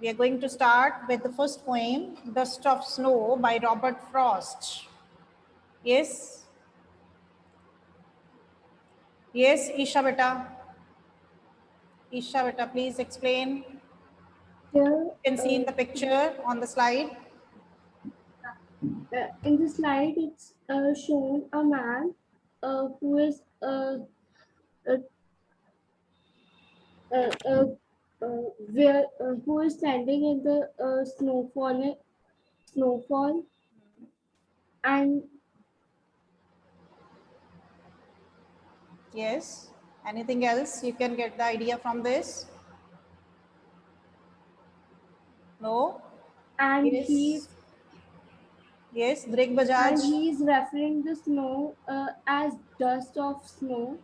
We are going to start with the first poem, Dust of Snow by Robert Frost. Yes? Yes, Isha beta. Isha beta, please explain. Here, You can see in the picture on the slide. in the slide, it's shown a man who is uh, who is standing in the snowfall, and Yes. Anything else you can get the idea from this? No? and Yes. Yes, Drig Bajaj. he is referring the snow as dust of snow.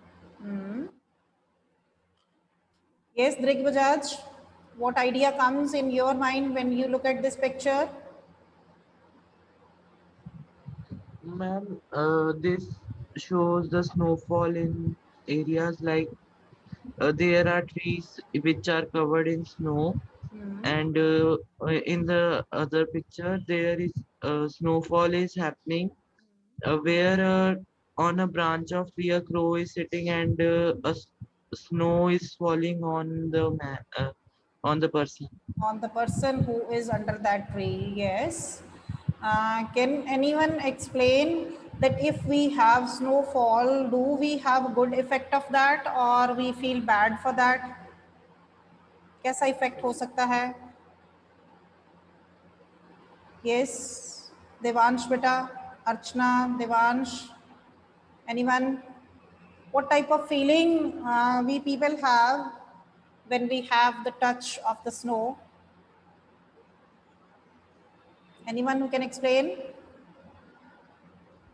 Yes, Drig Bajaj. What idea comes in your mind when you look at this picture? Ma'am, this shows the snowfall in areas like there are trees which are covered in snow, and in the other picture there is snowfall is happening where on a branch of tree a crow is sitting, and snow is falling on the on the person. On the person who is under that tree, yes. Can anyone explain that if we have snowfall, do we have good effect of that or we feel bad for that? कैसा effect हो सकता है? Yes, Devansh beta, Archana, Devansh, anyone? What type of feeling we people have when we have the touch of the snow? Anyone who can explain?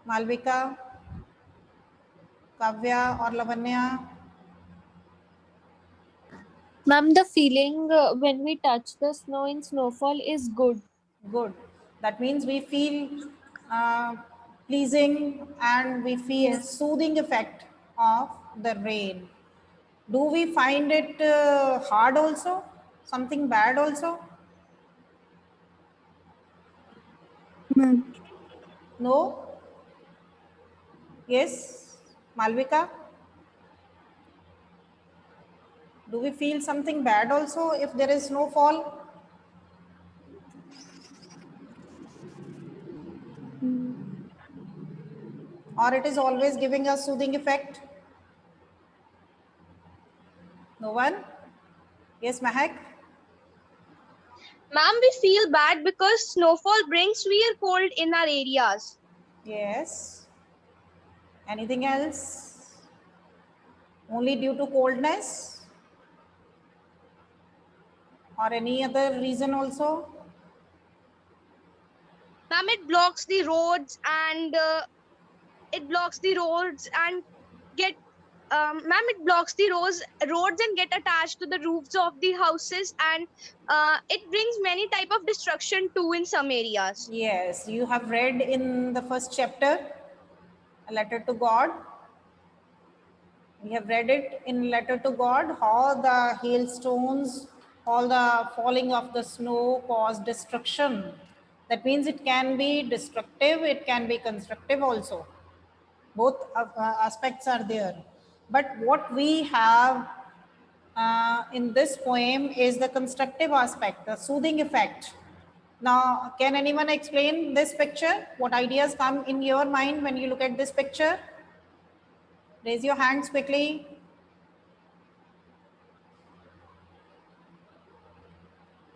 Malvika, Kavya or Lavanya? Ma'am, the feeling when we touch the snow in snowfall is good. Good. That means we feel pleasing and we feel Yes. soothing effect of the rain. Do we find it hard also? Something bad also? Ma'am. No? Yes? Malvika? Do we feel something bad also if there is snowfall? Or it is always giving us soothing effect? No one? Yes, Mahak? Ma'am, we feel bad because snowfall brings severe cold in our areas. Yes. Anything else? Only due to coldness? Or any other reason also? Ma'am, it blocks the roads and get ma'am, it blocks the roads and get attached to the roofs of the houses, and it brings many type of destruction too in some areas. Yes, you have read in the first chapter, A Letter to God. We have read it in Letter to God, how the hailstones, all the falling of the snow cause destruction. That means it can be destructive, it can be constructive also. Both aspects are there. But what we have in this poem is the constructive aspect, the soothing effect. Now, can anyone explain this picture? What ideas come in your mind when you look at this picture? Raise your hands quickly.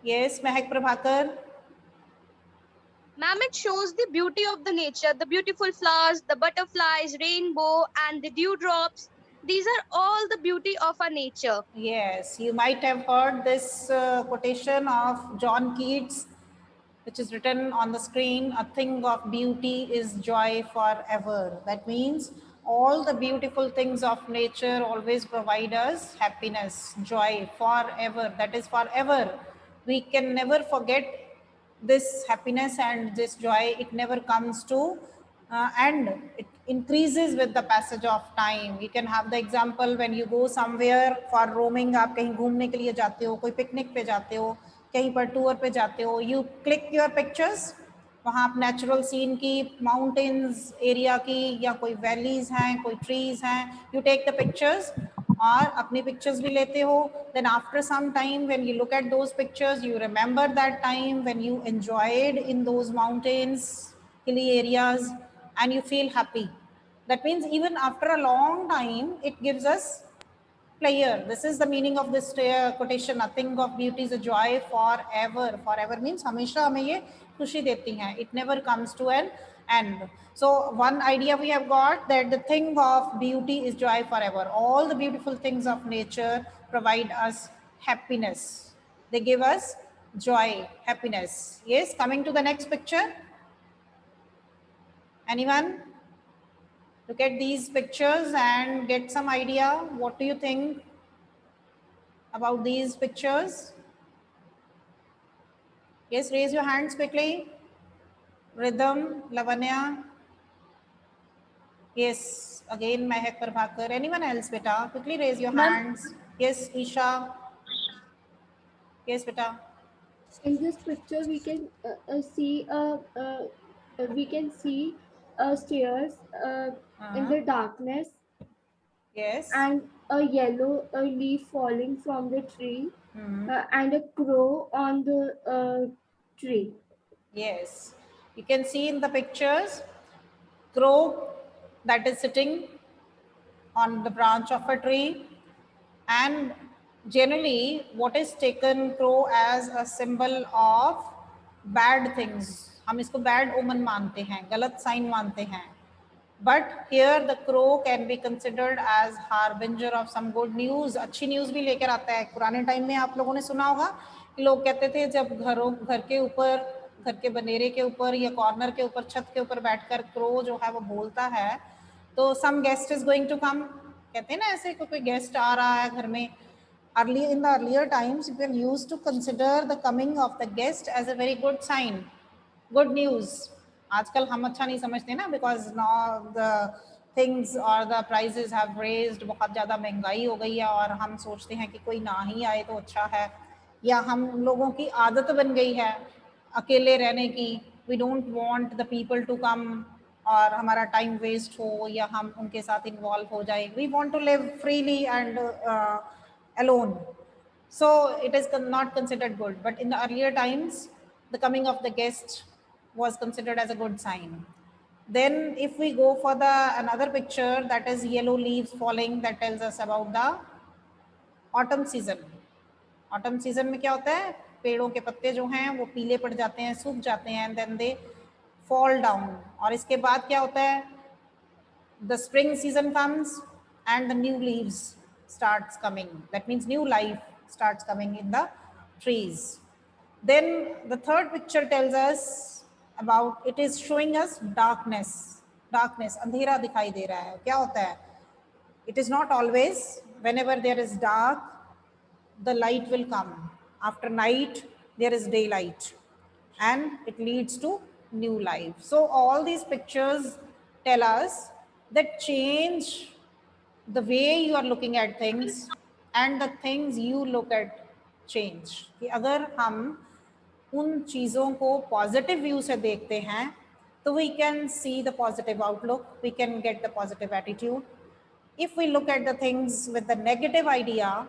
Yes, Mehak Prabhakar. Ma'am, it shows the beauty of the nature, the beautiful flowers, the butterflies, rainbow, and the dewdrops. These are all the beauty of our nature. Yes, you might have heard this quotation of John Keats, which is written on the screen, a thing of beauty is joy forever. That means all the beautiful things of nature always provide us happiness, joy forever. That is forever. We can never forget this happiness and this joy. It never comes to and it increases with the passage of time. You can have the example when you go somewhere for roaming, आप कहीं घूमने के लिए जाते हो, कोई picnic पे जाते हो, कहीं पर टूर पे जाते हो, यू क्लिक योर पिक्चर्स, वहाँ आप नेचुरल सीन की, माउंटेन्स एरिया की, या कोई वैलीज हैं, कोई ट्रीज हैं, यू टेक द पिक्चर्स और अपनी पिक्चर्स भी लेते हो. Then after some time when you look at those pictures, you remember that time when you enjoyed in those mountains, hilly areas, and you feel happy. That means even after a long time, it gives us pleasure. This is the meaning of this quotation. A thing of beauty is a joy forever. Forever means हमेशा हमें ये खुशी देती हैं. It never comes to an end. So one idea we have got, that the thing of beauty is joy forever. All the beautiful things of nature provide us happiness. They give us joy, happiness. Yes, coming to the next picture. Anyone? Look at these pictures and get some idea. What do you think about these pictures? Yes, raise your hands quickly. Rhythm, Lavanya. Yes, again Mehak Prabhakar. Anyone else, beta? Quickly raise your Ma'am. hands. Yes, Isha. Yes, beta. In this picture, we can see stairs in the darkness, Yes. and a yellow leaf falling from the tree, and a crow on the tree. Yes. You can see in the pictures, crow that is sitting on the branch of a tree, and generally what is taken crow as a symbol of bad things. हम इसको bad omen मानते हैं, गलत sign मानते हैं. But here the crow can be considered as harbinger of some good news. अच्छी news भी लेकर आता है. पुराने टाइम में आप लोगों ने सुना होगा कि लोग कहते थे जब घर के ऊपर, घर के बनेरे के ऊपर या कॉर्नर के ऊपर, छत के ऊपर बैठकर क्रो जो है वो बोलता है, तो some guest is going to come. कहते हैं ना ऐसे, कोई गेस्ट आ रहा है घर में. In the earlier times, people used to consider the coming of the guest as a very good sign, good news. आजकल हम अच्छा नहीं समझते ना, because now the things or the prices have raised, बहुत ज़्यादा महंगाई हो गई है और हम सोचते हैं कि कोई ना ही आए तो अच्छा है, या हम लोगों की आदत बन गई है अकेले रहने की. We don't want the people to come और हमारा टाइम वेस्ट हो या हम उनके साथ इन्वॉल्व हो जाए. We want to live freely and alone. So it is not considered good. But in the earlier times, the coming of the guest was considered as a good sign. Then if we go for the another picture, that is yellow leaves falling, that tells us about the autumn season. Autumn season में क्या होता है, पेड़ों के पत्ते जो हैं वो पीले पड़ जाते हैं, सूख जाते हैं, and then they fall down. और इसके बाद क्या होता है, the spring season comes and the new leaves starts coming. That means new life starts coming in the trees. Then the third picture tells us about, it is showing us darkness. Darkness, अंधेरा दिखाई दे रहा है. क्या होता है? It is not always. Whenever there is dark, the light will come. After night, there is daylight, and it leads to new life. So all these pictures tell us that change the way you are looking at things and the things you look at change. कि अगर हम उन चीज़ों को positive view से देखते हैं तो we can see the positive outlook, we can get the positive attitude. If we look at the things with the negative idea,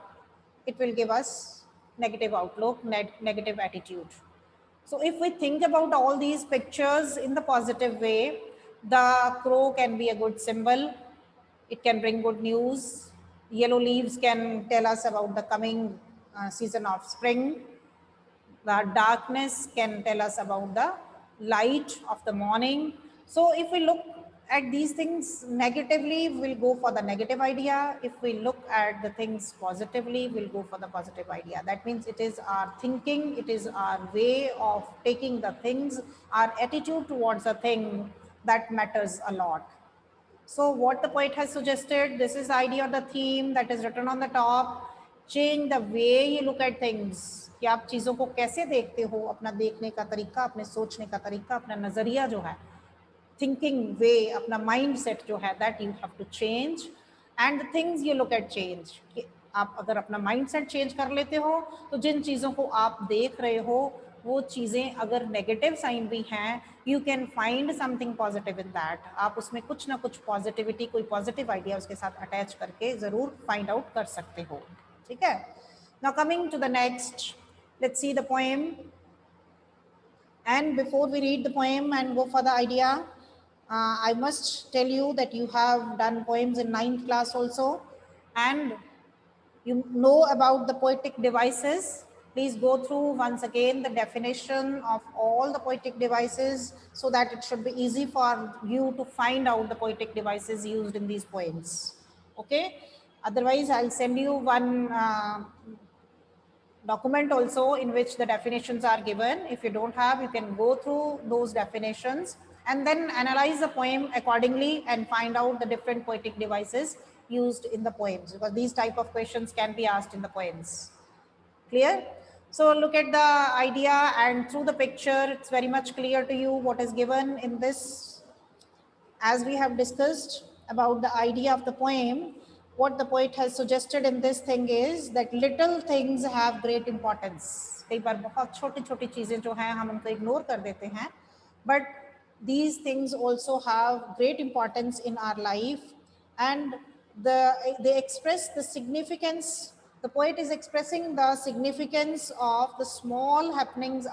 it will give us negative outlook, negative attitude. So if we think about all these pictures in the positive way, the crow can be a good symbol. It can bring good news. Yellow leaves can tell us about the coming season of spring. The darkness can tell us about the light of the morning. So if we look at these things negatively, we'll go for the negative idea. If we look at the things positively, we'll go for the positive idea. That means it is our thinking, it is our way of taking the things, our attitude towards a thing that matters a lot. So what the poet has suggested, this is the idea of the theme that is written on the top. Change the way you look at things. कि आप चीज़ों को कैसे देखते हो, अपना देखने का तरीका, अपने सोचने का तरीका, अपना नज़रिया जो है, thinking way, अपना mindset जो है, that you have to change, and the things you look at change. आप अगर अपना माइंडसेट चेंज कर लेते हो तो जिन चीज़ों को आप देख रहे हो वो चीज़ें अगर नेगेटिव साइन भी हैं, you can find something positive in that. आप उसमें कुछ ना कुछ पॉजिटिविटी, कोई पॉजिटिव आइडिया उसके साथ अटैच करके ज़रूर फाइंड आउट कर सकते हो। ठीक है, now coming to the next, let's see the poem. And before we read the poem and go for the idea, I must tell you that you have done poems in 9th class also, and you know about the poetic devices. Please go through once again the definition of all the poetic devices so that it should be easy for you to find out the poetic devices used in these poems. Okay? Otherwise, I'll send you one document also in which the definitions are given. If you don't have, you can go through those definitions and then analyze the poem accordingly and find out the different poetic devices used in the poems, because these type of questions can be asked in the poems. Clear? So look at the idea, and through the picture it's very much clear to you what is given in this. As we have discussed about the idea of the poem, what the poet has suggested in this thing is that little things have great importance. कई बार बहुत छोटी छोटी चीजें जो हैं हम उनको ignore कर देते हैं, but these things also have great importance in our life, and they express the significance. The poet is expressing the significance of the small happenings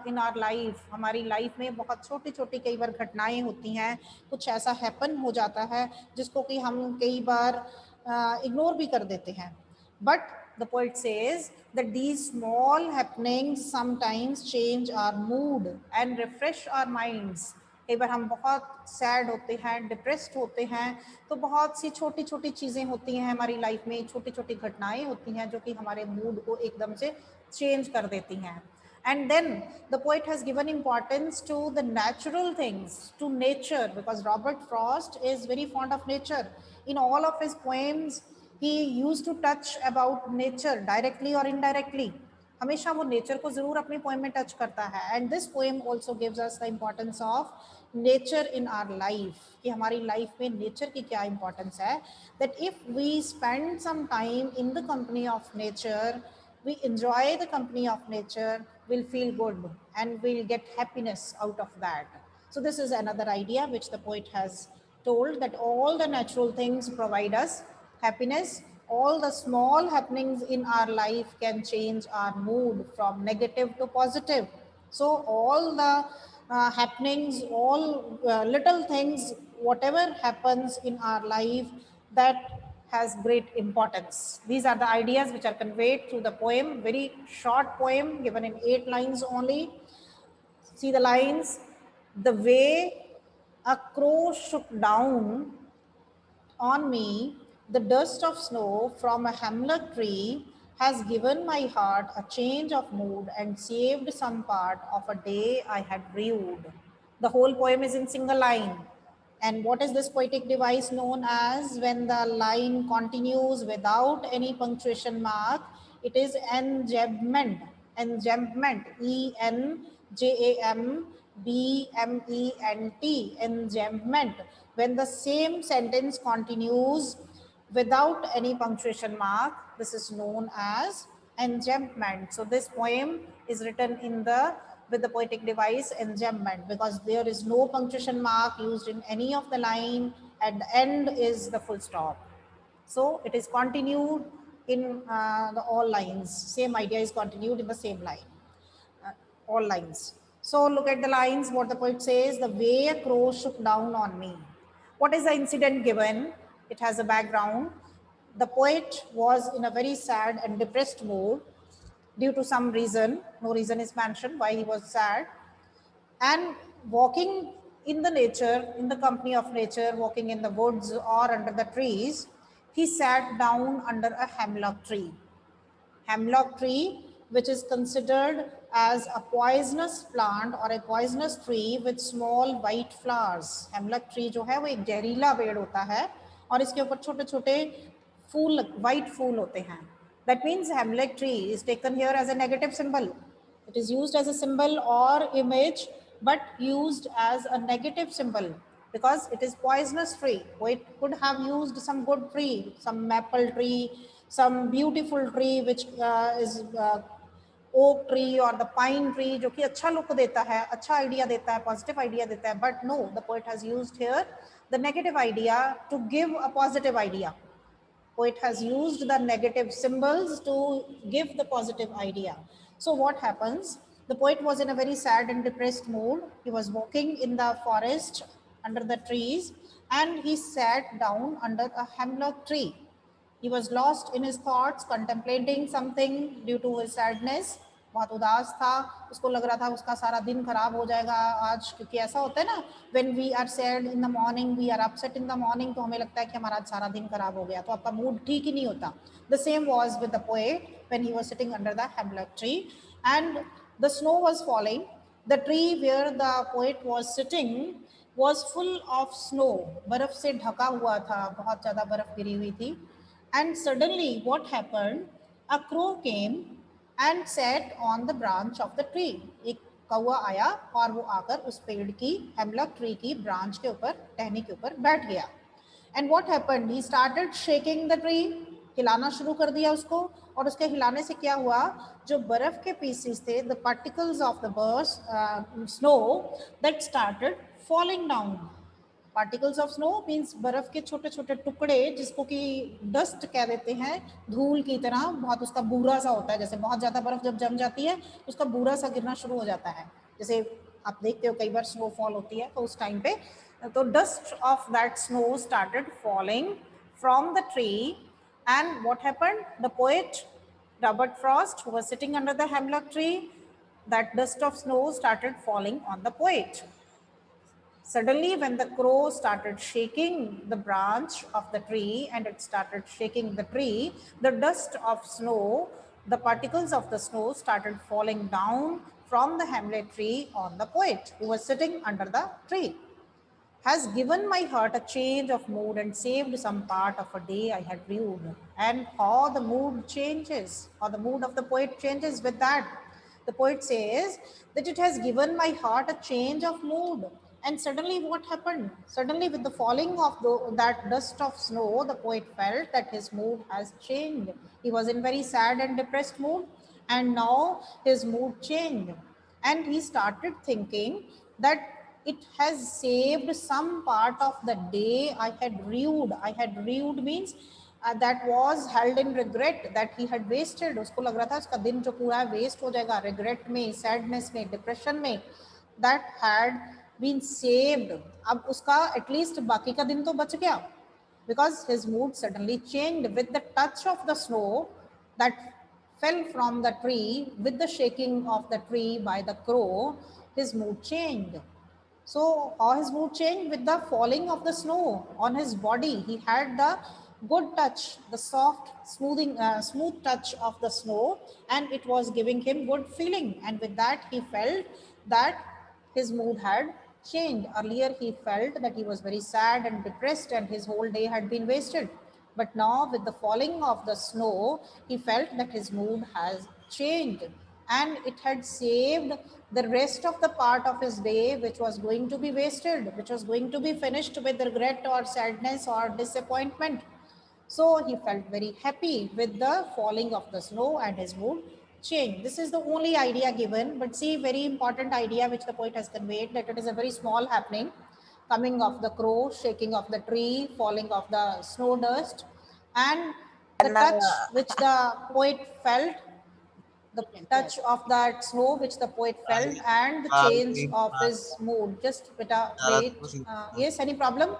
in our life. हमारी लाइफ में बहुत छोटी छोटी कई बार घटनाएं होती हैं, कुछ ऐसा हैपन हो जाता है जिसको कि हम कई बार इग्नोर भी कर देते हैं. But the poet says that these small happenings sometimes change our mood and refresh our minds. कई बार हम बहुत सैड होते हैं, डिप्रेस्ड होते हैं, तो बहुत सी छोटी छोटी चीज़ें होती हैं हमारी लाइफ में, छोटी छोटी घटनाएं होती हैं जो कि हमारे मूड को एकदम से चेंज कर देती हैं. And then the poet has given importance to the natural things, to nature, because Robert Frost is very fond of nature. In all of his poems, he used to touch about nature directly or indirectly. हमेशा वो nature को जरूर अपनी poem में touch करता है. And this poem also gives us the importance of nature in our life, कि हमारी लाइफ में नेचर की क्या इम्पोर्टेंस है. That if we spend some time in the company of nature, we enjoy the company of nature, we'll feel good and we'll get happiness out of that. So this is another idea which the poet has told, that all the natural things provide us happiness. All the small happenings in our life can change our mood from negative to positive. So all the happenings, all little things, whatever happens in our life, that has great importance. These are the ideas which are conveyed through the poem. Very short poem given in 8 lines only. See the lines. The way a crow shook down on me the dust of snow from a hemlock tree has given my heart a change of mood and saved some part of a day I had rued. The whole poem is in single line. And what is this poetic device known as? When the line continues without any punctuation mark, it is enjambment. Enjambment. E-N-J-A-M-B-M-E-N-T. Enjambment. When the same sentence continues without any punctuation mark, this is known as enjambment. So this poem is written with the poetic device enjambment, because there is no punctuation mark used in any of the line. At the end is the full stop. So it is continued in all lines. Same idea is continued in the same line, all lines. So look at the lines, what the poet says. The way a crow shook down on me. What is the incident given? It has a background. The poet was in a very sad and depressed mood due to some reason. No reason is mentioned why he was sad. And walking in the nature, in the company of nature, walking in the woods or under the trees, he sat down under a hemlock tree. Hemlock tree, which is considered as a poisonous plant or a poisonous tree with small white flowers. Hemlock tree जो है वो एक जहरीला पेड़ होता है और इसके ऊपर छोटे छोटे फूल, white फूल होते हैं. That means hemlock tree is taken here as a negative symbol. It is used as a symbol or image, but used as a negative symbol because it is poisonous tree. It could have used some good tree, some maple tree, some beautiful tree which is oak tree or the pine tree, जो कि अच्छा look देता है, अच्छा idea देता है, positive idea देता है. But no, the poet has used here the negative idea to give a positive idea. Poet has used the negative symbols to give the positive idea. So what happens? The poet was in a very sad and depressed mood. He was walking in the forest under the trees, and he sat down under a hemlock tree. He was lost in his thoughts, contemplating something due to his sadness. बहुत उदास था, उसको लग रहा था उसका सारा दिन खराब हो जाएगा आज, क्योंकि ऐसा होता है ना, when we are sad in the morning, we are upset in the morning, तो हमें लगता है कि हमारा आज सारा दिन खराब हो गया, तो आपका मूड ठीक ही नहीं होता. The same was with the poet when he was sitting under the hemlock tree and the snow was falling. The tree where the poet was sitting was full of snow. बर्फ से ढका हुआ था, बहुत ज़्यादा बर्फ गिरी हुई थी. And suddenly what happened? A crow came and sat on the branch of the tree. एक कौवा आया और वो आकर उस पेड़ की, hemlock tree की branch के ऊपर, टहनी के ऊपर बैठ गया. And what happened? He started shaking the tree. हिलाना शुरू कर दिया उसको, और उसके हिलाने से क्या हुआ? जो बर्फ के pieces थे, the particles of the burst, snow that started falling down. Particles of snow means बर्फ के छोटे छोटे टुकड़े, जिसको कि डस्ट कह देते हैं, धूल की तरह, बहुत उसका बूरा सा होता है. जैसे बहुत ज़्यादा बर्फ जब जम जाती है तो उसका बूरा सा गिरना शुरू हो जाता है, जैसे आप देखते हो कई बार स्नोफॉल होती है तो उस टाइम पे. तो dust of that snow started falling from the tree. And what happened? The poet Robert Frost, who was sitting under the hemlock tree, that dust of snow started falling on the poet. Suddenly, when the crow started shaking the branch of the tree and it started shaking the tree, the dust of snow, the particles of the snow started falling down from the hemlock tree on the poet who was sitting under the tree. Has given my heart a change of mood and saved some part of a day I had viewed. And how the mood changes, or the mood of the poet changes with that. The poet says that it has given my heart a change of mood. And suddenly what happened? Suddenly with the falling of that dust of snow, the poet felt that his mood has changed. He was in very sad and depressed mood, and now his mood changed. And he started thinking that it has saved some part of the day I had rued. I had rued means that was held in regret, that he had wasted. उसको लग रहा था उसका दिन जो पूरा waste हो जाएगा, regret में, sadness में, depression में, that had been saved. अब उसका at least बाकी का दिन तो बच गया, because his mood suddenly changed with the touch of the snow that fell from the tree, with the shaking of the tree by the crow. His mood changed. So how his mood changed? With the falling of the snow on his body, he had the good touch, the soft, smooth touch of the snow, and it was giving him good feeling. And with that, he felt that his mood had changed. Earlier, he felt that he was very sad and depressed, and his whole day had been wasted. But now, with the falling of the snow, he felt that his mood has changed, and it had saved the rest of the part of his day, which was going to be wasted, which was going to be finished with regret or sadness or disappointment. So he felt very happy with the falling of the snow, and his mood changed. This is the only idea given, but see, very important idea which the poet has conveyed, that it is a very small happening, coming of the crow, shaking of the tree, falling of the snow dust, and the touch which the poet felt, the touch of that snow which the poet felt, and the change of his mood. Just beta, wait. Yes, any problem?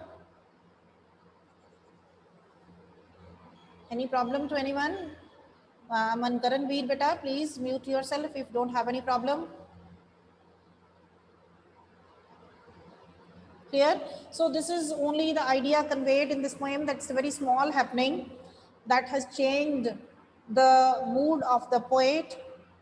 Any problem to anyone? Mankaran Veer, beta, please mute yourself if you don't have any problem. Here, so this is only the idea conveyed in this poem, that's a very small happening that has changed the mood of the poet,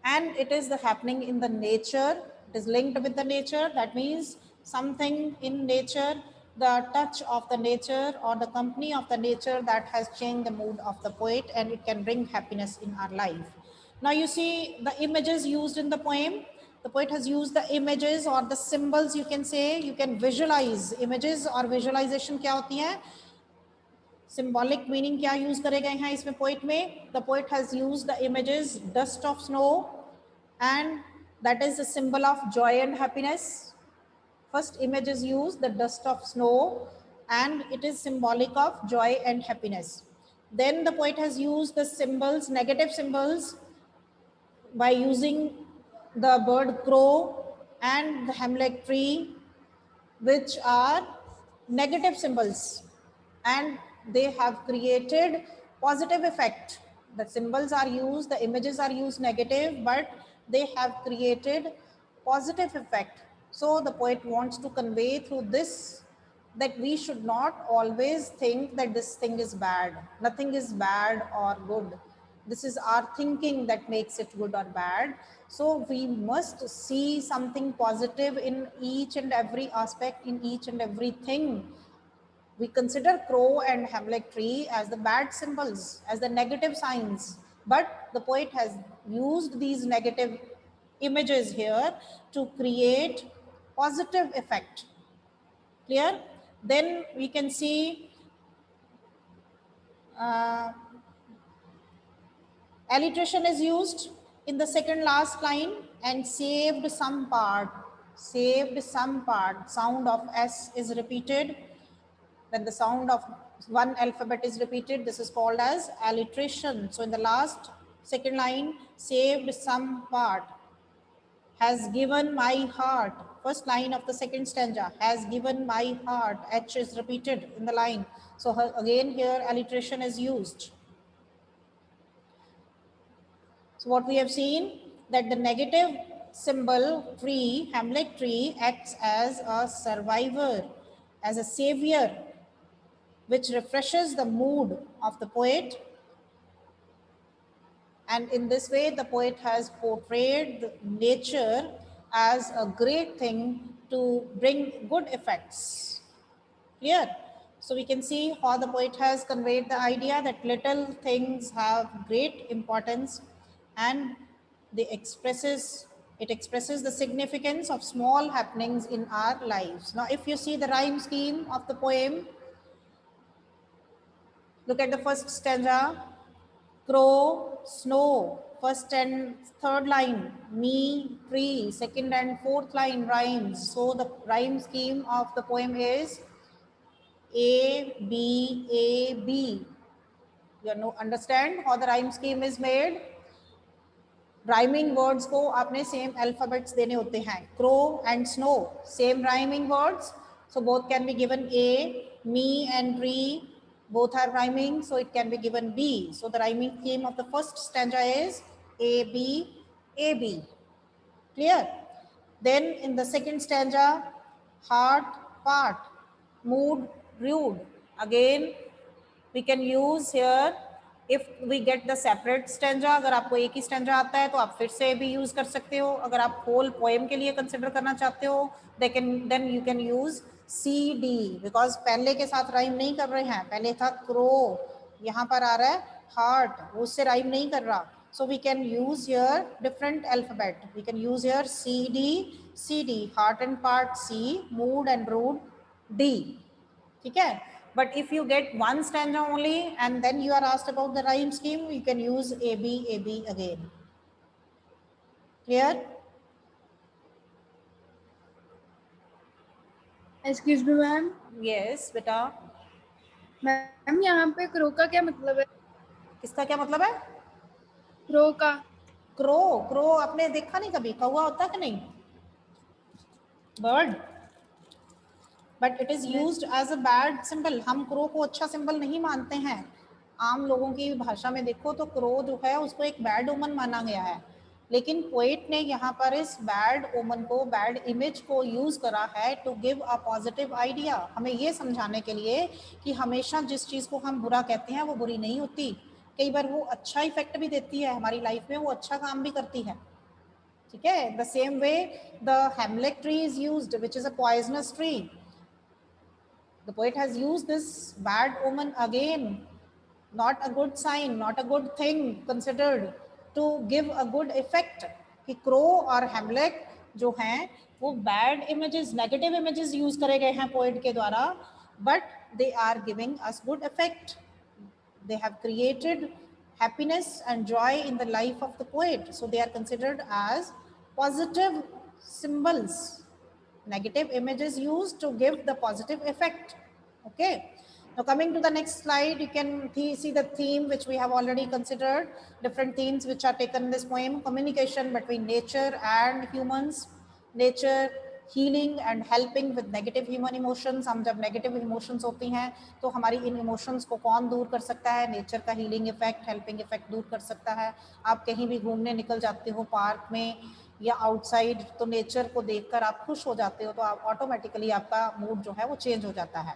and it is the happening in the nature. It is linked with the nature. That means something in nature, the touch of the nature or the company of the nature, that has changed the mood of the poet, and it can bring happiness in our life. Now you see the images used in the poem. The poet has used the images or the symbols, you can say. You can visualize images, or visualization क्या होती है? Symbolic meaning क्या use करे गए हैं इसमें poet में? The poet has use the images dust of snow and that is the symbol of Joy and happiness. First image is used, the dust of snow, and it is symbolic of joy and happiness. Then the poet has used the symbols, negative symbols, by using the bird crow and the hemlock tree, which are negative symbols, and they have created positive effect. The symbols are used, the images are used negative, but they have created positive effect. So the poet wants to convey through this that we should not always think that this thing is bad. Nothing is bad or good. This is our thinking that makes it good or bad. So we must see something positive in each and every aspect, in each and everything. We consider crow and hemlock tree as the bad symbols, as the negative signs, but the poet has used these negative images here to create positive effect. Clear? Then we can see alliteration is used in the second last line, and saved some part. Saved some part. Sound of S is repeated. When the sound of one alphabet is repeated, this is called as alliteration. So in the last second line, saved some part. Has given my heart. First line of the second stanza, has given my heart. H is repeated in the line. So again here alliteration is used. So what we have seen, that the negative symbol tree, hemlock tree, acts as a survivor, as a savior, which refreshes the mood of the poet. And in this way, the poet has portrayed nature as a great thing to bring good effects. Clear? So we can see how the poet has conveyed the idea that little things have great importance, and it expresses the significance of small happenings in our lives. Now, if you see the rhyme scheme of the poem, look at the first stanza. Crow, snow, first and third line. Me, tree, second and fourth line rhymes. So the rhyme scheme of the poem is A, B, A, B. You understand how the rhyme scheme is made? Rhyming words को आपने same alphabets देने होते हैं. Crow and snow, same rhyming words. So both can be given A, me and tree. Both are rhyming, so it can be given B. So the rhyming theme of the first stanza is A, B, A, B. Clear? Then in the second stanza, heart, part, mood, rude. Again, we can use here, if we get the separate stanza, अगर आपको एक ही stanza आता है तो आप फिर से भी use कर सकते हो. अगर आप whole poem के लिए consider करना चाहते हो, then you can use C, D, because पहले के साथ rhyme नहीं कर रहे हैं. पहले था crow, यहाँ पर आ रहा है heart, उससे rhyme नहीं कर रहा. So we can use here different alphabet. We can use here C, D, C, D, heart and part C, mood and rude D. ठीक है? But if you get one stanza only and then you are asked about the rhyme scheme, you can use A, B again. Clear? Excuse me, ma'am. Yes, बेटा. Ma'am यहाँ पे crow का क्या मतलब है? किसका क्या मतलब है? क्रो का. क्रो आपने देखा नहीं कभी? कौवा होता है कि नहीं? Bird. But it is used as a bad symbol. हम क्रो को अच्छा सिंबल नहीं मानते हैं. आम लोगों की भाषा में देखो तो क्रो जो है उसको एक बैड ओमन माना गया है, लेकिन पोएट ने यहाँ पर इस बैड ओमन को, बैड इमेज को यूज करा है to give a positive idea. हमें ये समझाने के लिए कि हमेशा जिस चीज़ को हम बुरा कहते हैं वो बुरी नहीं होती. कई बार वो अच्छा इफेक्ट भी देती है हमारी लाइफ में, वो अच्छा काम भी करती है. ठीक है? The same way the hemlock tree is used, which is a poisonous tree. The poet has used this bad omen again, not a good sign, not a good thing considered, to give a good effect. कि crow और hemlock जो हैं वो bad images, negative images use करे गए हैं poet के द्वारा, but they are giving us good effect. They have created happiness and joy in the life of the poet. So they are considered as positive symbols. Negative images used to give the positive effect. Okay. Now coming to the next slide, you can see the theme which we have already considered. Different themes which are taken in this poem. Communication between nature and humans. Nature healing and helping with negative human emotions. हम जब negative emotions होती हैं तो हमारी इन emotions को कौन दूर कर सकता है? नेचर का हीलिंग इफेक्ट, हेल्पिंग इफेक्ट दूर कर सकता है. आप कहीं भी घूमने निकल जाते हो पार्क में या आउटसाइड, तो नेचर को देखकर आप खुश हो जाते हो, तो आप ऑटोमेटिकली आपका मूड जो है वो चेंज हो जाता है.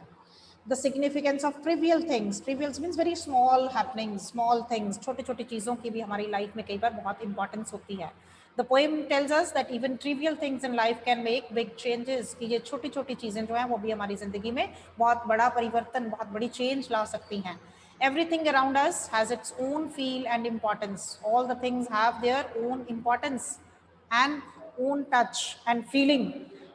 The significance of trivial things. Trivial means very small happenings, small things. छोटी छोटी चीज़ों की भी हमारी लाइफ में कई बार बहुत इंपॉर्टेंस होती है. The poem tells us that even trivial things in life can make big changes. कि ये छोटी छोटी चीज़ें जो हैं वो भी हमारी ज़िंदगी में बहुत बड़ा परिवर्तन, बहुत बड़ी चेंज ला सकती हैं. Everything around us has its own feel and importance. All the things have their own importance and own touch and feeling.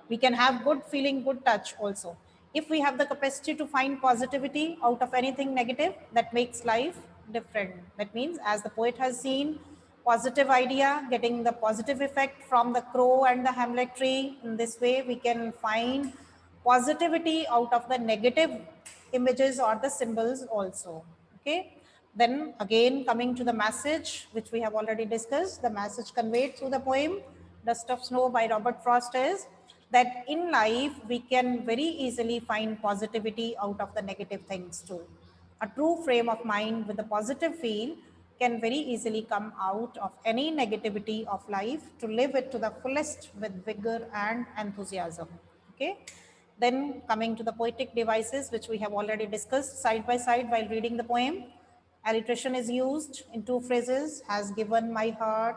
We can have good feeling, good touch also. If we have the capacity to find positivity out of anything negative, that makes life different. That means, as the poet has seen, positive idea getting the positive effect from the crow and the Hamlet tree. In this way, we can find positivity out of the negative images or the symbols also. Okay. Then again, coming to the message, which we have already discussed, the message conveyed through the poem Dust of Snow by Robert Frost is that in life we can very easily find positivity out of the negative things too. A true frame of mind with a positive feel can very easily come out of any negativity of life to live it to the fullest with vigor and enthusiasm. Okay. Then coming to the poetic devices, which we have already discussed side by side while reading the poem. Alliteration is used in two phrases: has given my heart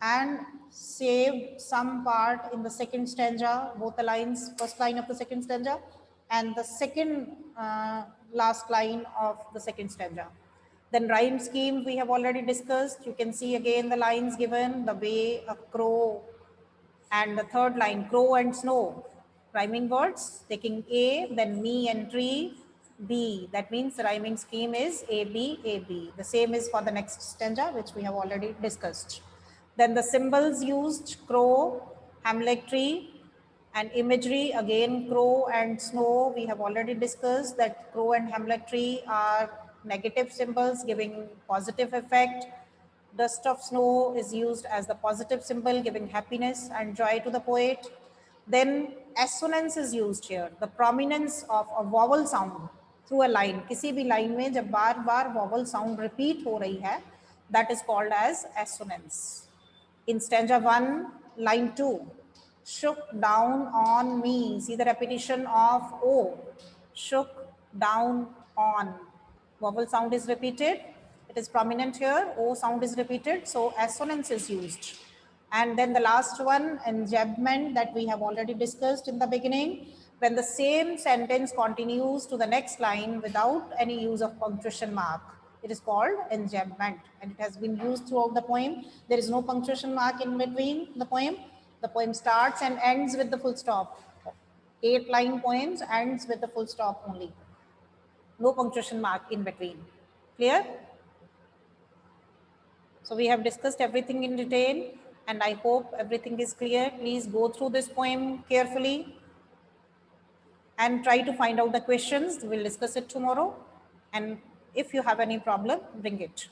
and saved some part in the second stanza, both the lines, first line of the second stanza and the second last line of the second stanza. Then rhyme scheme we have already discussed. You can see again the lines given, the way a crow, and the third line, crow and snow. Rhyming words, taking A, then me and tree, B. That means the rhyming scheme is A, B, A, B. The same is for the next stanza, which we have already discussed. Then the symbols used, crow, Hamlet tree, and imagery, again, crow and snow. We have already discussed that crow and Hamlet tree are negative symbols giving positive effect. Dust of snow is used as the positive symbol giving happiness and joy to the poet. Then assonance is used here, the prominence of a vowel sound through a line. किसी भी line में जब बार बार vowel sound repeat हो रही है, that is called as assonance. In stanza 1, line 2, shook down on me. See the repetition of O. Shook down on. Vowel sound is repeated. It is prominent here. O sound is repeated. So assonance is used. And then the last one, enjambment, that we have already discussed in the beginning. When the same sentence continues to the next line without any use of punctuation mark, it is called enjambment, and it has been used throughout the poem. There is no punctuation mark in between the poem. The poem starts and ends with the full stop. 8-line poems ends with the full stop only. No punctuation mark in between. Clear? So we have discussed everything in detail, and I hope everything is clear. Please go through this poem carefully and try to find out the questions. We'll discuss it tomorrow. And if you have any problem, bring it.